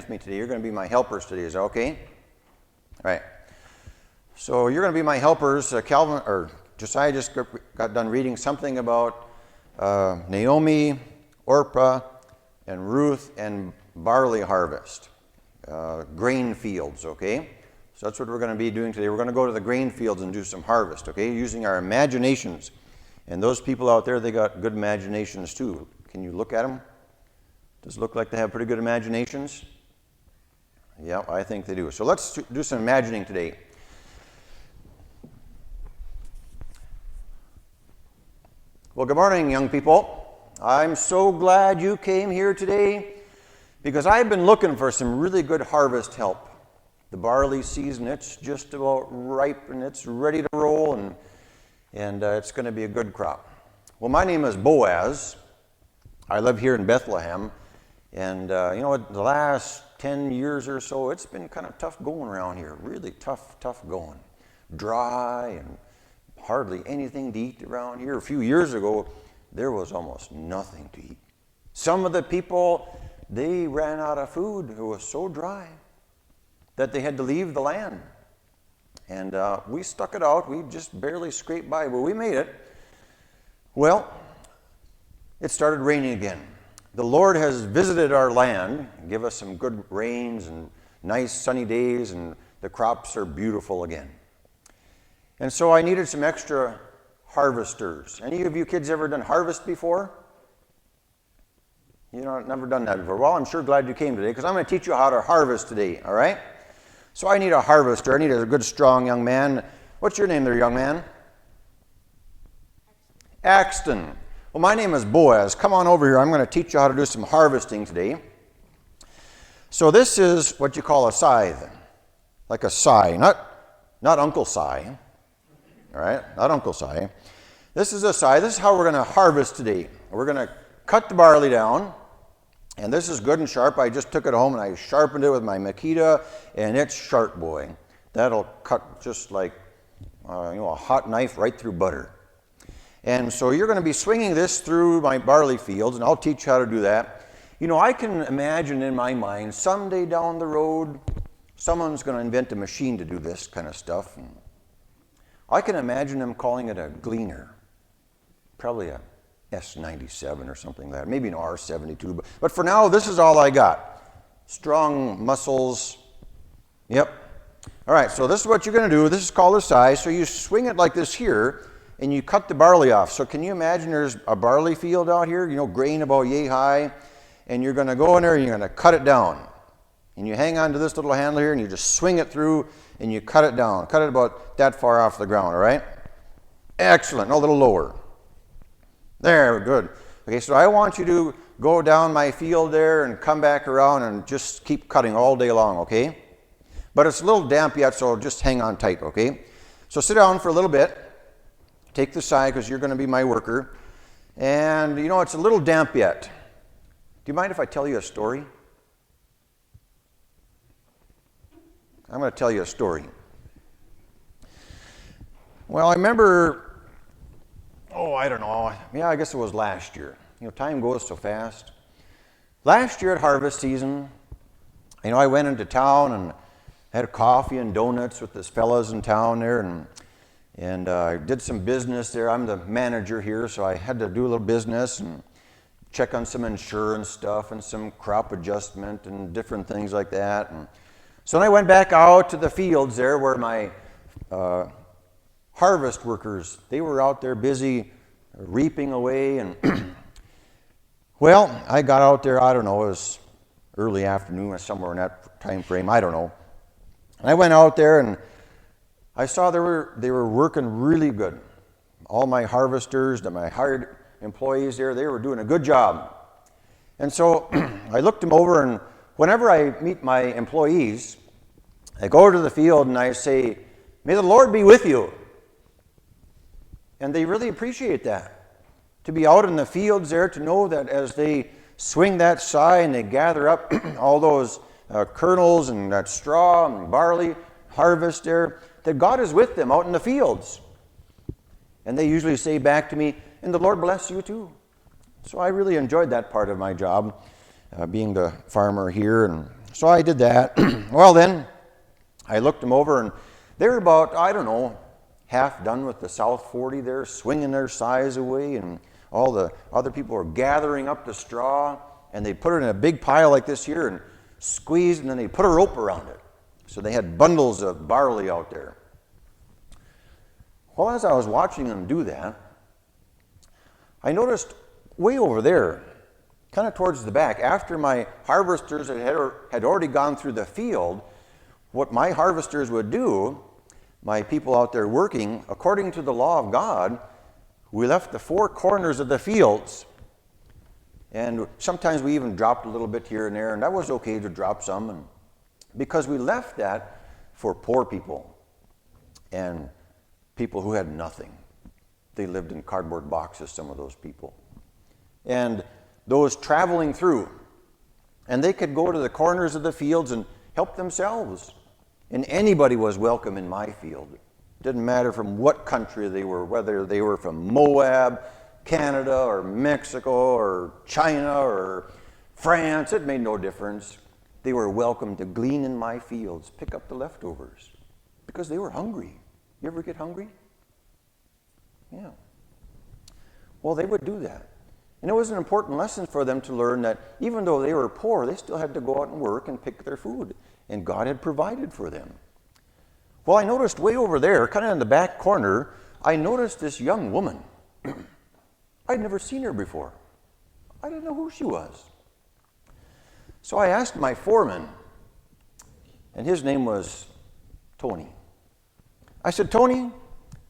with me today. You're going to be my helpers today. Is that okay? All right. So you're going to be my helpers. Josiah just got done reading something about Naomi, Orpah, and Ruth and barley harvest, grain fields, okay? So that's what we're going to be doing today. We're going to go to the grain fields and do some harvest, okay, using our imaginations. And those people out there, they got good imaginations too. Can you look at them? Does it look like they have pretty good imaginations? Yeah, I think they do. So let's do some imagining today. Well, good morning, young people. I'm so glad you came here today because I've been looking for some really good harvest help. The barley season, it's just about ripe and it's ready to roll, and it's going to be a good crop. Well, my name is Boaz. I live here in Bethlehem, and the last 10 years or so, it's been kind of tough going around here. Really tough going. Dry and hardly anything to eat around here. A few years ago, there was almost nothing to eat. Some of the people, they ran out of food. It was so dry that they had to leave the land. And we stuck it out. We just barely scraped by, but we made it. Well, it started raining again. The Lord has visited our land, give us some good rains and nice sunny days, and the crops are beautiful again. And so I needed some extra harvesters. Any of you kids ever done harvest before? Never done that before. Well, I'm sure glad you came today because I'm going to teach you how to harvest today, all right? So I need a harvester. I need a good, strong young man. What's your name there, young man? Axton. Well, my name is Boaz. Come on over here. I'm going to teach you how to do some harvesting today. So this is what you call a scythe, like a scythe, not Uncle Cy. All right, not Uncle Cy. This is a scythe. This is how we're going to harvest today. We're going to cut the barley down, and this is good and sharp. I just took it home and I sharpened it with my Makita, and it's sharp, boy. That'll cut just like a hot knife right through butter. And so you're going to be swinging this through my barley fields, and I'll teach you how to do that. I can imagine in my mind someday down the road, someone's going to invent a machine to do this kind of stuff. And I can imagine them calling it a gleaner, probably a S97 or something like that, maybe an R72. But for now, this is all I got. Strong muscles. Yep. All right, so this is what you're going to do. This is called a scythe. So you swing it like this here, and you cut the barley off. So can you imagine there's a barley field out here, grain about yay high, and you're going to go in there and you're going to cut it down. And you hang on to this little handle here and you just swing it through and you cut it down. Cut it about that far off the ground, all right? Excellent. A little lower. There, good. Okay, so I want you to go down my field there and come back around and just keep cutting all day long, okay? But it's a little damp yet, so just hang on tight, okay? So sit down for a little bit. Take the scythe because you're going to be my worker. And, it's a little damp yet. Do you mind if I tell you a story? I'm going to tell you a story. Well, I remember, I don't know. Yeah, I guess it was last year. Time goes so fast. Last year at harvest season, I went into town and had a coffee and donuts with this fellas in town there, and I did some business there. I'm the manager here, so I had to do a little business and check on some insurance stuff and some crop adjustment and different things like that. And so then I went back out to the fields there where my harvest workers, they were out there busy reaping away. And well, I got out there, I don't know, it was early afternoon or somewhere in that time frame, I don't know. And I went out there and I saw they were working really good. All my harvesters, my hired employees there, they were doing a good job. And so I looked them over, and whenever I meet my employees, I go to the field and I say, "May the Lord be with you." And they really appreciate that. To be out in the fields there, to know that as they swing that scythe and they gather up all those kernels and that straw and barley harvest there, that God is with them out in the fields. And they usually say back to me, "And the Lord bless you too." So I really enjoyed that part of my job, being the farmer here So I did that. Well, then I looked them over, and they were about, I don't know, half done with the South 40 there, swinging their size away, and all the other people were gathering up the straw, and they put it in a big pile like this here and squeezed, and then they put a rope around it. So they had bundles of barley out there. Well, as I was watching them do that, I noticed way over there, kind of towards the back, after my harvesters had already gone through the field, what my harvesters would do, my people out there working, according to the law of God, we left the four corners of the fields. And sometimes we even dropped a little bit here and there, and that was okay to drop some, because we left that for poor people and people who had nothing. They lived in cardboard boxes, some of those people. And those traveling through, and they could go to the corners of the fields and help themselves. And anybody was welcome in my field. It didn't matter from what country they were, whether they were from Moab, Canada, or Mexico, or China, or France. It made no difference. They were welcome to glean in my fields, pick up the leftovers, because they were hungry. You ever get hungry? Yeah. Well, they would do that. And it was an important lesson for them to learn that even though they were poor, they still had to go out and work and pick their food. And God had provided for them. Well, I noticed way over there, kind of in the back corner, I noticed this young woman. I'd never seen her before. I didn't know who she was. So I asked my foreman, and his name was Tony. I said, Tony,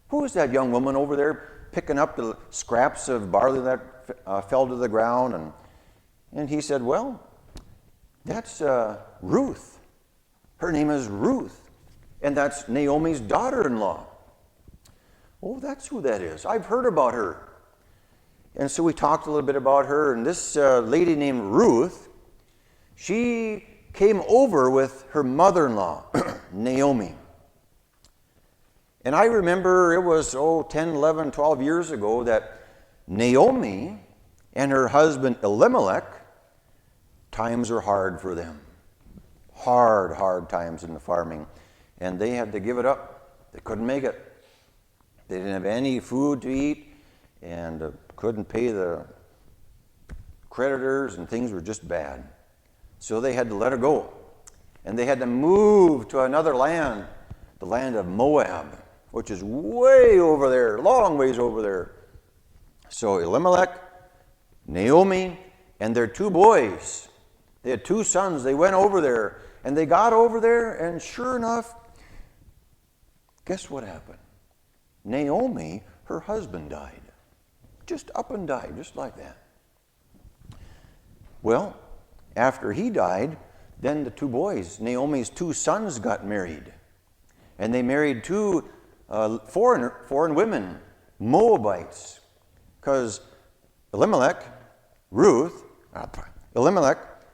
who is that young woman over there picking up the scraps of barley that fell to the ground? And he said, well, that's Ruth. Her name is Ruth, and that's Naomi's daughter-in-law. Oh, that's who that is. I've heard about her. And so we talked a little bit about her, and this lady named Ruth, she came over with her mother-in-law, Naomi. And I remember it was, 10, 11, 12 years ago that Naomi and her husband Elimelech, times were hard for them. Hard times in the farming. And they had to give it up. They couldn't make it. They didn't have any food to eat and couldn't pay the creditors, and things were just bad. So they had to let her go. And they had to move to another land, the land of Moab, which is way over there, long ways over there. So Elimelech, Naomi, and their two boys, they had two sons, they went over there, and they got over there, and sure enough, guess what happened? Naomi, her husband died. Just up and died, just like that. Well, after he died, then the two boys, Naomi's two sons, got married. And they married two foreign women, Moabites, because Elimelech,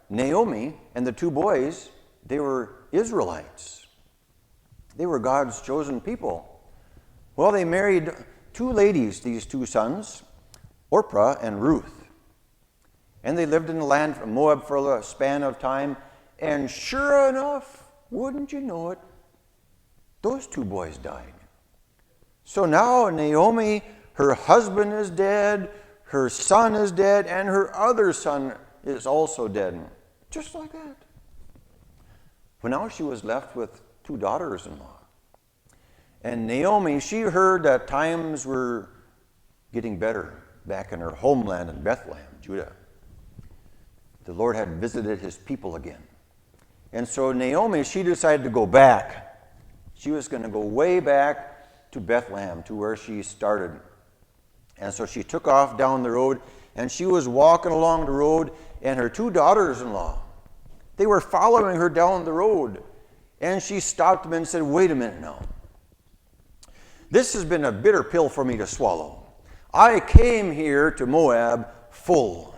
Naomi, and the two boys, they were Israelites. They were God's chosen people. Well, they married two ladies, these two sons, Orpah and Ruth. And they lived in the land of Moab for a span of time. And sure enough, wouldn't you know it, those two boys died. So now Naomi, her husband is dead, her son is dead, and her other son is also dead. Just like that. Well, now she was left with two daughters-in-law. And Naomi, she heard that times were getting better back in her homeland in Bethlehem, Judah. The Lord had visited his people again. And so Naomi, she decided to go back. She was going to go way back to Bethlehem, to where she started. And so she took off down the road, and she was walking along the road, and her two daughters-in-law, they were following her down the road. And she stopped them and said, wait a minute now. This has been a bitter pill for me to swallow. I came here to Moab full.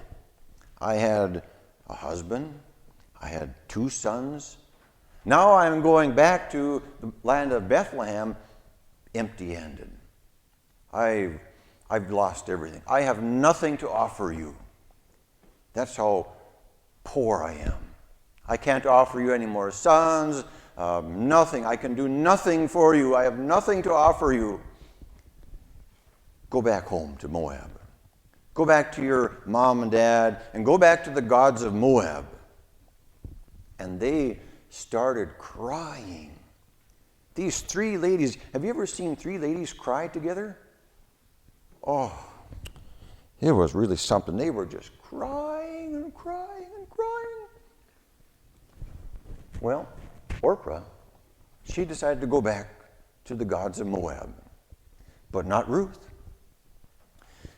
I had a husband. I had two sons. Now I'm going back to the land of Bethlehem empty-handed. I've lost everything. I have nothing to offer you. That's how poor I am. I can't offer you any more sons, nothing. I can do nothing for you. I have nothing to offer you. Go back home to Moab. Go back to your mom and dad, and go back to the gods of Moab. And they started crying. These three ladies, have you ever seen three ladies cry together? Oh, it was really something. They were just crying and crying and crying. Well, Orpah, she decided to go back to the gods of Moab, but not Ruth.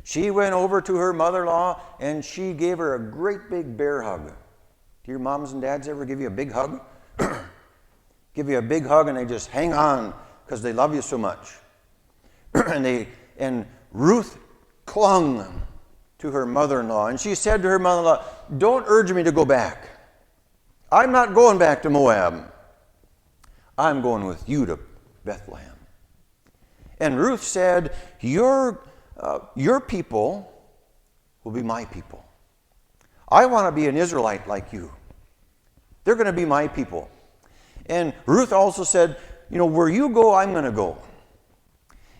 She went over to her mother-in-law and she gave her a great big bear hug. Do your moms and dads ever give you a big hug? Give you a big hug and they just hang on because they love you so much. and Ruth clung to her mother-in-law, and she said to her mother-in-law, don't urge me to go back. I'm not going back to Moab. I'm going with you to Bethlehem. And Ruth said, your people will be my people. I want to be an Israelite like you. They're going to be my people. And Ruth also said, where you go, I'm going to go.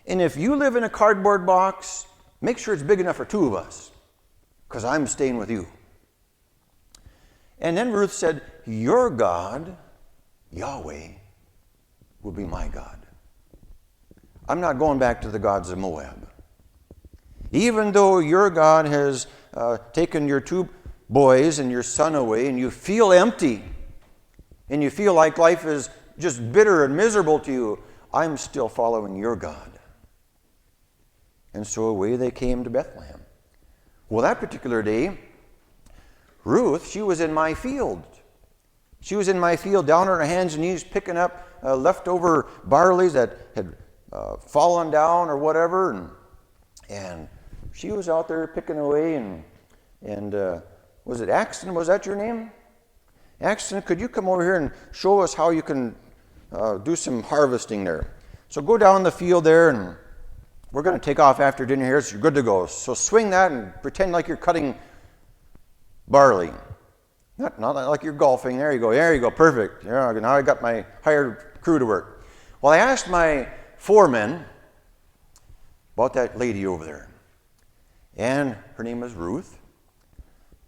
And if you live in a cardboard box, make sure it's big enough for two of us, because I'm staying with you. And then Ruth said, your God, Yahweh, will be my God. I'm not going back to the gods of Moab. Even though your God has taken your two boys and your son away, and you feel empty, and you feel like life is just bitter and miserable to you, I'm still following your God. And so away they came to Bethlehem. Well, that particular day, Ruth, she was in my field. She was in my field down on her hands and knees picking up leftover barley that had fallen down or whatever. And she was out there picking away. And was it Axton? Was that your name? Axton, could you come over here and show us how you can do some harvesting there? So go down the field there, and we're going to take off after dinner here, so you're good to go. So swing that and pretend like you're cutting barley. Not like you're golfing. There you go, perfect. Yeah, now I got my hired crew to work. Well, I asked my foreman about that lady over there. And her name was Ruth.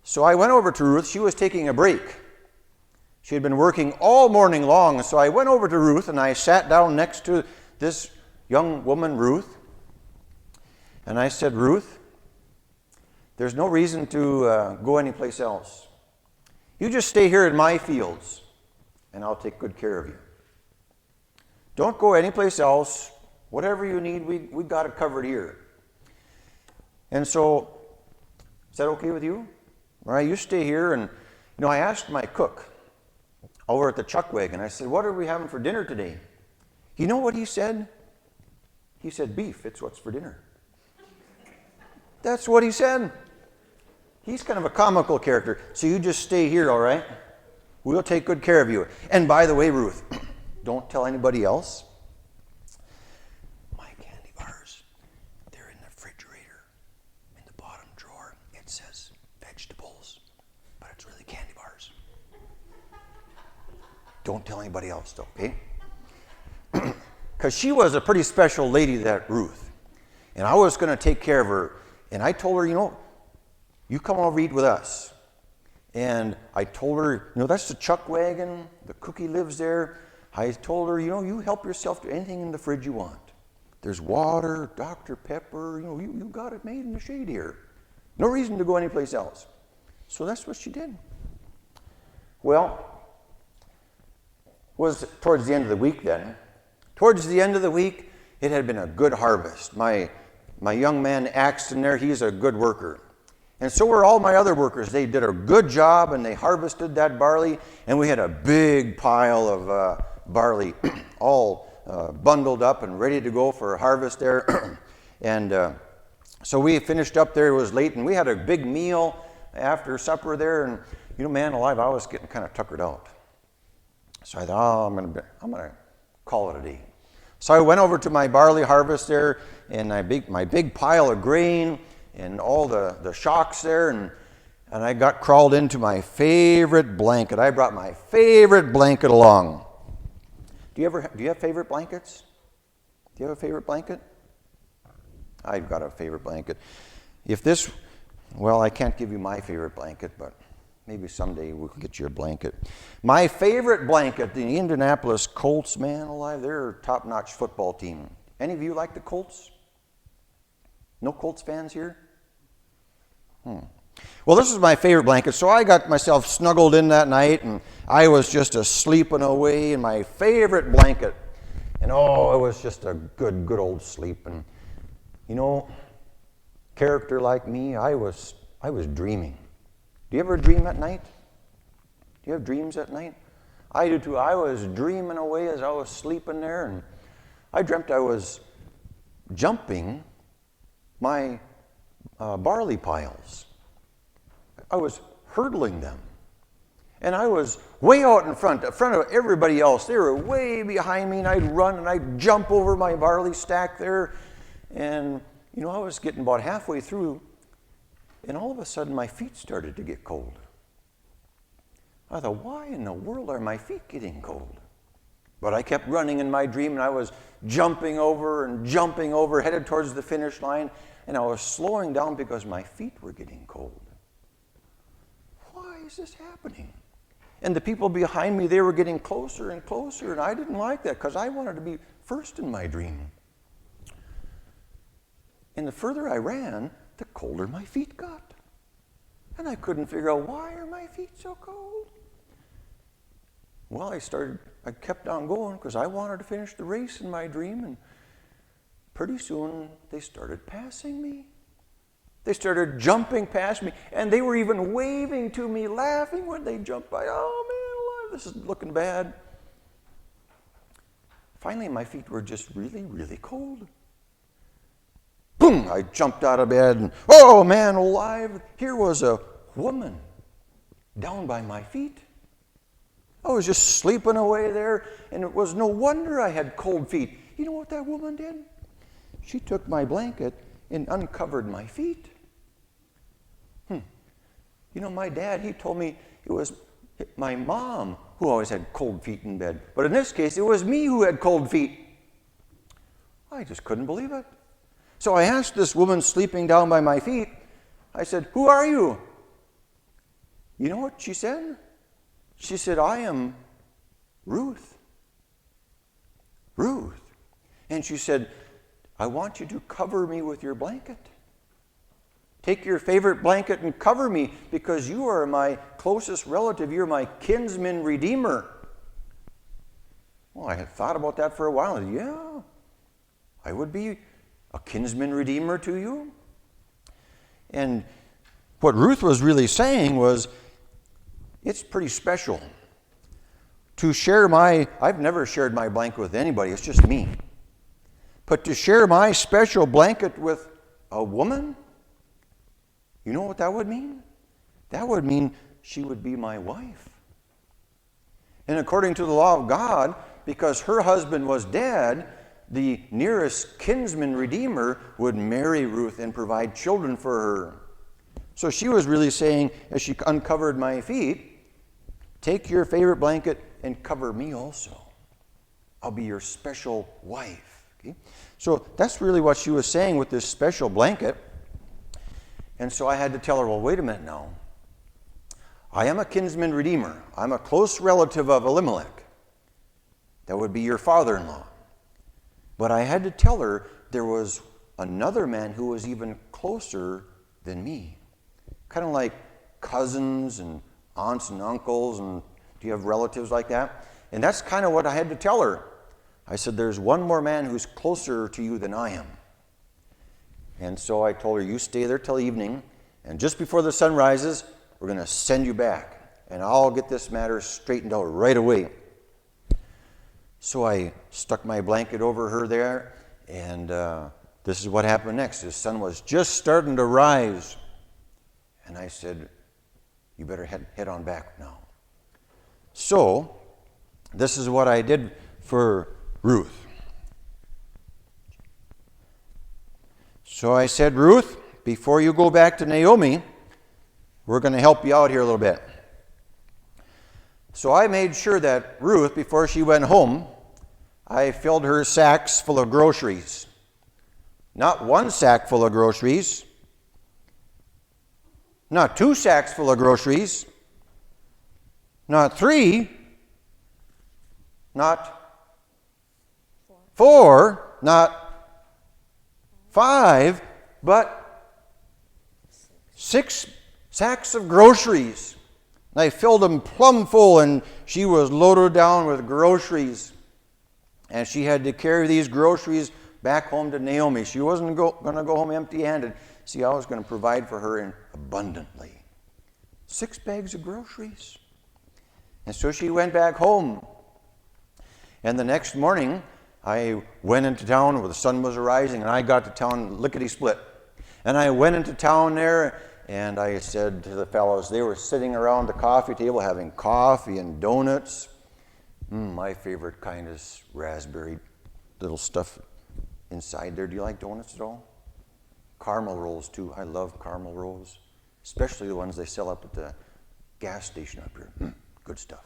So I went over to Ruth. She was taking a break. She had been working all morning long. So I went over to Ruth and I sat down next to this young woman, Ruth. And I said, Ruth, there's no reason to go anyplace else. You just stay here in my fields, and I'll take good care of you. Don't go anyplace else. Whatever you need, we got it covered here. And so, is that okay with you? All right, you stay here. And, I asked my cook over at the chuck wagon, I said, what are we having for dinner today? You know what he said? He said, beef, it's what's for dinner. That's what he said. He's kind of a comical character. So you just stay here, all right? We'll take good care of you. And by the way, Ruth, don't tell anybody else. My candy bars, they're in the refrigerator. In the bottom drawer, it says vegetables, but it's really candy bars. Don't tell anybody else, though, okay? Because she was a pretty special lady, that Ruth. And I was going to take care of her. And I told her, you come over eat with us. And I told her, that's the chuck wagon. The cookie lives there. I told her, you help yourself to anything in the fridge you want. There's water, Dr. Pepper. You got it made in the shade here. No reason to go anyplace else. So that's what she did. Well, was towards the end of the week then. Towards the end of the week, it had been a good harvest. My young man Axton there, he's a good worker. And so were all my other workers. They did a good job and they harvested that barley, and we had a big pile of barley all bundled up and ready to go for harvest there. And so we finished up there. It was late, and we had a big meal after supper there. And man alive, I was getting kind of tuckered out. So I thought, I'm gonna call it a day. So I went over to my barley harvest there, and my big pile of grain and all the shocks there, and and I got crawled into my favorite blanket. I brought my favorite blanket along. Do you have favorite blankets? Do you have a favorite blanket? I've got a favorite blanket. I can't give you my favorite blanket, but maybe someday we'll get you a blanket. My favorite blanket, the Indianapolis Colts, man alive, they're a top-notch football team. Any of you like the Colts? No Colts fans here? Well, this is my favorite blanket, so I got myself snuggled in that night, and I was just sleeping away in my favorite blanket. And it was just a good old sleep. And character like me, I was dreaming. Do you ever dream at night? Do you have dreams at night? I do too. I was dreaming away as I was sleeping there, and I dreamt I was jumping my barley piles. I was hurdling them. And I was way out in front of everybody else. They were way behind me, and I'd run and I'd jump over my barley stack there. And, I was getting about halfway through, and all of a sudden my feet started to get cold. I thought, why in the world are my feet getting cold? But I kept running in my dream, and I was jumping over, headed towards the finish line, and I was slowing down because my feet were getting cold. Why is this happening? And the people behind me, they were getting closer and closer, and I didn't like that because I wanted to be first in my dream. And the further I ran, the colder my feet got. And I couldn't figure out, why are my feet so cold? Well, I kept on going because I wanted to finish the race in my dream, and pretty soon they started passing me. They started jumping past me, and they were even waving to me, laughing when they jumped by. Oh, man alive, this is looking bad. Finally, my feet were just really, really cold. Boom! I jumped out of bed, and oh, man alive, here was a woman down by my feet. I was just sleeping away there, and it was no wonder I had cold feet. You know what that woman did? She took my blanket and uncovered my feet. My dad, he told me it was my mom who always had cold feet in bed. But in this case, it was me who had cold feet. I just couldn't believe it. So I asked this woman sleeping down by my feet, I said, "Who are you?" You know what she said? She said, "I am Ruth." Ruth. And she said, "I want you to cover me with your blanket. Take your favorite blanket and cover me because you are my closest relative. You're my kinsman redeemer." Well, I had thought about that for a while. Yeah, I would be a kinsman redeemer to you. And what Ruth was really saying was, it's pretty special to share I've never shared my blanket with anybody, it's just me. But to share my special blanket with a woman, you know what that would mean? That would mean she would be my wife. And according to the law of God, because her husband was dead, the nearest kinsman redeemer would marry Ruth and provide children for her. So she was really saying, as she uncovered my feet, take your favorite blanket and cover me also. I'll be your special wife. Okay? So that's really what she was saying with this special blanket. And so I had to tell her, well, wait a minute now. I am a kinsman redeemer. I'm a close relative of Elimelech. That would be your father-in-law. But I had to tell her there was another man who was even closer than me. Kind of like cousins and aunts and uncles. And do you have relatives like that? And that's kind of what I had to tell her. I said, there's one more man who's closer to you than I am. And so I told her, you stay there till evening, and just before the sun rises, we're going to send you back, and I'll get this matter straightened out right away. So I stuck my blanket over her there, and this is what happened next. The sun was just starting to rise, and I said, you better head on back now. So this is what I did for Ruth. So I said, Ruth, before you go back to Naomi, we're going to help you out here a little bit. So I made sure that Ruth, before she went home, I filled her sacks full of groceries. Not one sack full of groceries. Not 2 sacks full of groceries. Not 3. Not 4. Not 5. But 6 sacks of groceries. And I filled them plumb full, and she was loaded down with groceries. And she had to carry these groceries back home to Naomi. She wasn't going to go home empty-handed. See, I was going to provide for her abundantly. 6 bags of groceries. And so she went back home. And the next morning, I went into town where the sun was rising, and I got to town lickety-split. And I went into town there, and I said to the fellows, they were sitting around the coffee table having coffee and donuts. My favorite kind is raspberry little stuff inside there. Do you like donuts at all? Caramel rolls, too. I love caramel rolls, especially the ones they sell up at the gas station up here. Good stuff.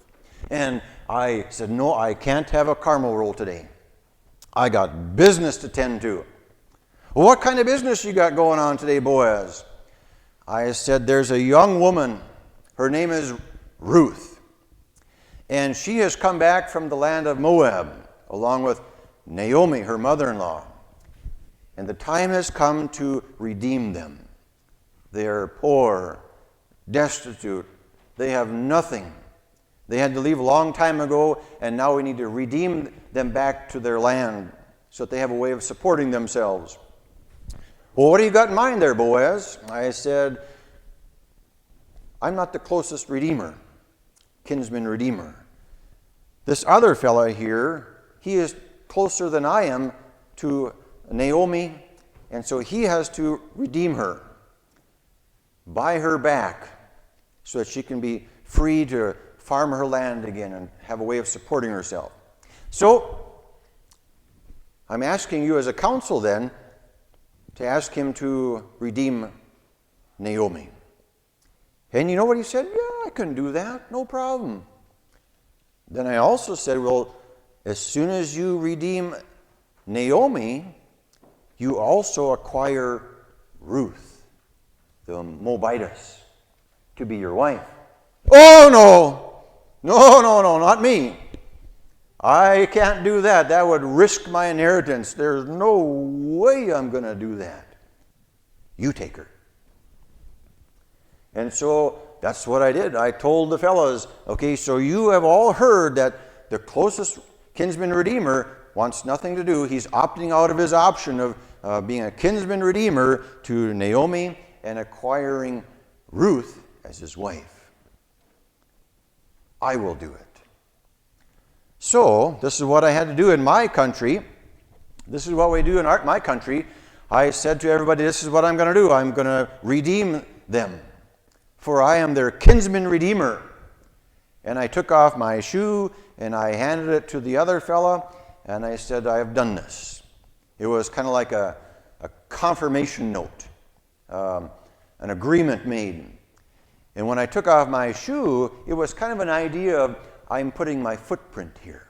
And I said, no, I can't have a caramel roll today. I got business to tend to. Well, what kind of business you got going on today, Boaz? I said, there's a young woman. Her name is Ruth. And she has come back from the land of Moab, along with Naomi, her mother-in-law. And the time has come to redeem them. They are poor, destitute. They have nothing. They had to leave a long time ago, and now we need to redeem them back to their land so that they have a way of supporting themselves. Well, what do you got in mind there, Boaz? I said, I'm not the closest redeemer, kinsman redeemer. This other fella here, he is closer than I am to Naomi, and so he has to redeem her, buy her back, so that she can be free to farm her land again and have a way of supporting herself. So, I'm asking you as a counsel then to ask him to redeem Naomi. And you know what he said? Yeah, I can do that, no problem. Then I also said, well, as soon as you redeem Naomi, you also acquire Ruth, the Moabitess, to be your wife. Oh, no. No, not me. I can't do that. That would risk my inheritance. There's no way I'm going to do that. You take her. And so that's what I did. I told the fellows, okay, so you have all heard that the closest kinsman redeemer wants nothing to do. He's opting out of his option of being a kinsman redeemer to Naomi and acquiring Ruth as his wife. I will do it. So, this is what I had to do in my country. This is what we do in my country. I said to everybody, this is what I'm going to do. I'm going to redeem them, for I am their kinsman redeemer. And I took off my shoe, and I handed it to the other fella, and I said, I have done this. It was kind of like a confirmation note, an agreement made. And when I took off my shoe, it was kind of an idea of, I'm putting my footprint here.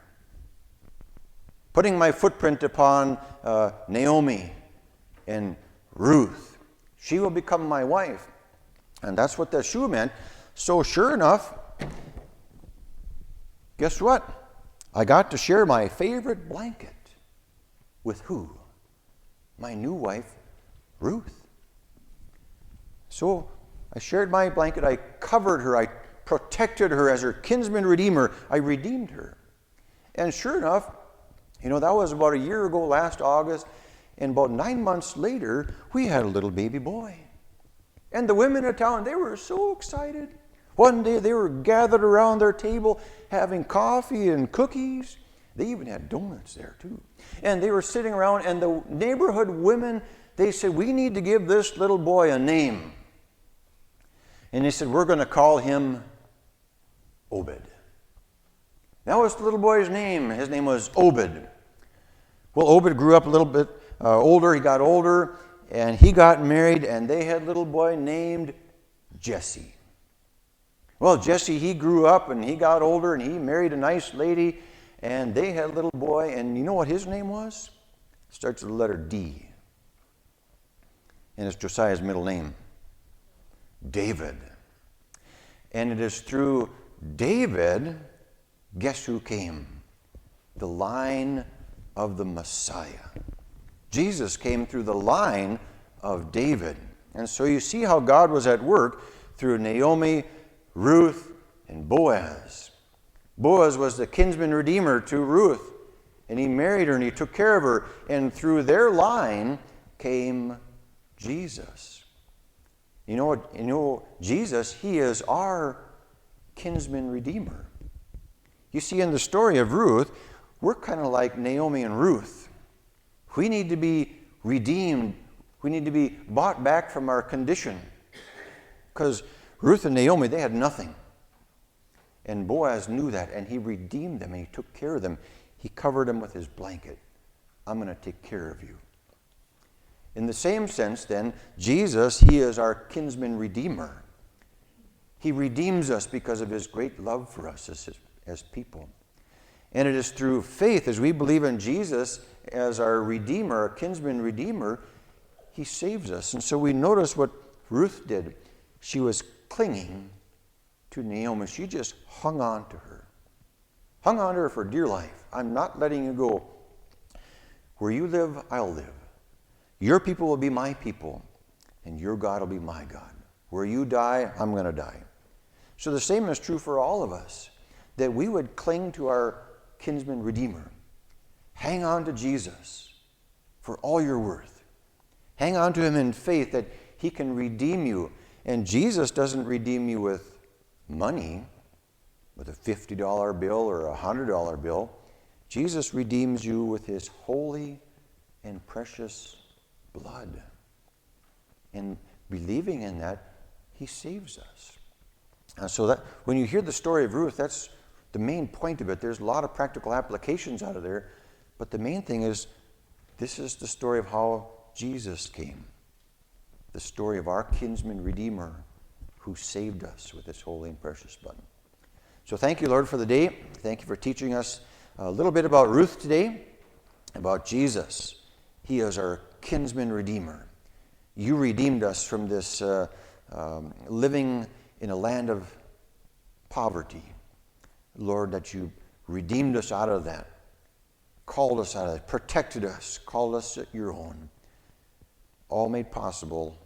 Putting my footprint upon Naomi and Ruth. She will become my wife. And that's what that shoe meant. So sure enough, guess what? I got to share my favorite blanket with who? My new wife, Ruth. So I shared my blanket. I covered her. I protected her as her kinsman redeemer. I redeemed her. And sure enough, that was about a year ago, last August, and about 9 months later, we had a little baby boy. And the women in town, they were so excited. One day they were gathered around their table having coffee and cookies. They even had donuts there too. And they were sitting around, and the neighborhood women, they said, we need to give this little boy a name. And they said, we're going to call him Obed. That was the little boy's name. His name was Obed. Well, Obed grew up a little bit older. He got older, and he got married, and they had a little boy named Jesse. Well, Jesse, he grew up and he got older and he married a nice lady and they had a little boy, and you know what his name was? It starts with the letter D. And it's Josiah's middle name, David. And it is through David, guess who came? The line of the Messiah. Jesus came through the line of David. And so you see how God was at work through Naomi, Ruth, and Boaz. Boaz was the kinsman redeemer to Ruth, and he married her and he took care of her. And through their line came Jesus. You know what? You know Jesus, he is our kinsman redeemer. You see, in the story of Ruth, we're kind of like Naomi and Ruth. We need to be redeemed. We need to be bought back from our condition. Because Ruth and Naomi, they had nothing. And Boaz knew that, and he redeemed them, and he took care of them. He covered them with his blanket. I'm going to take care of you. In the same sense, then, Jesus, he is our kinsman redeemer. He redeems us because of his great love for us as people. And it is through faith, as we believe in Jesus as our redeemer, our kinsman redeemer, he saves us. And so we notice what Ruth did. She was clinging to Naomi. She just hung on to her. Hung on to her for dear life. I'm not letting you go. Where you live, I'll live. Your people will be my people, and your God will be my God. Where you die, I'm going to die. So the same is true for all of us, that we would cling to our kinsman redeemer. Hang on to Jesus for all you're worth. Hang on to him in faith that he can redeem you. And Jesus doesn't redeem you with money, with a $50 bill or a $100 bill. Jesus redeems you with his holy and precious blood. And believing in that, he saves us. And so that when you hear the story of Ruth, that's the main point of it. There's a lot of practical applications out of there, but the main thing is this is the story of how Jesus came. The story of our kinsman redeemer who saved us with his holy and precious blood. So thank you, Lord, for the day. Thank you for teaching us a little bit about Ruth today, about Jesus. He is our kinsman redeemer. You redeemed us from this living in a land of poverty. Lord, that you redeemed us out of that, called us out of it, protected us, called us your own. All made possible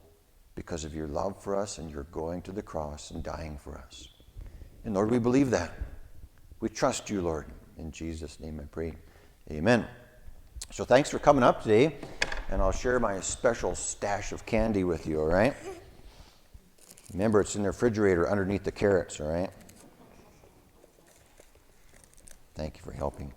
because of your love for us and your going to the cross and dying for us. And Lord, we believe that. We trust you, Lord. In Jesus' name I pray. Amen. So thanks for coming up today, and I'll share my special stash of candy with you, all right? Remember, it's in the refrigerator underneath the carrots, all right? Thank you for helping.